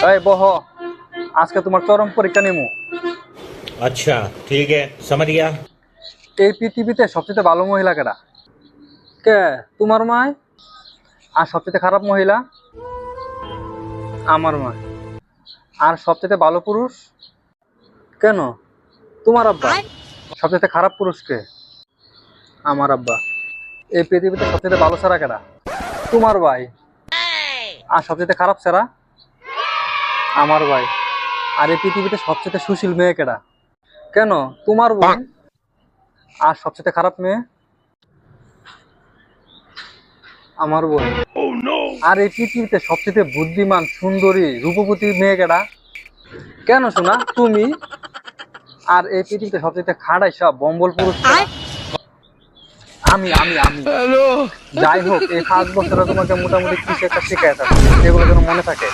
এই বহ, আজকে তোমার চরম পরীক্ষা নেমু। अच्छा ठीक है समझ गया। এই পৃথিবীতে সবচেয়ে ভালো মহিলা কেডা? কে? তোমার মায়। আর সবচেয়ে খারাপ মহিলা? আমার মা। আর সবচেয়ে ভালো পুরুষ? কেন? তোমার আব্বা। সবচেয়ে খারাপ পুরুষ কে? আমার আব্বা। এই পৃথিবীতে সবচেয়ে ভালো ছাড়া কেডা? তোমার ভাই। আর সবচেয়ে খারাপ ছাড়া? আমার ভাই। আর এই পৃথিবীতে সবচেয়ে সুশীল মেয়ে কেডা? কেন? তোমার বোন। আর সবচেয়ে খারাপ মেয়ে? আমার বোন। আর এই পৃথিবীতে সবচেয়ে বুদ্ধিমান, সুন্দরী, রূপবতী মেয়ে কেডা? কেন শোনা? তুমি। আর এই পৃথিবীতে সবচেয়ে খাড়াইসা বম্বল পুরুষ কেডা? আমি। যাই হোক, এই 5 বছরে তোমাকে মোটামুটি কিছু একটা শিখাই থাকবে, এগুলো যেন মনে থাকে।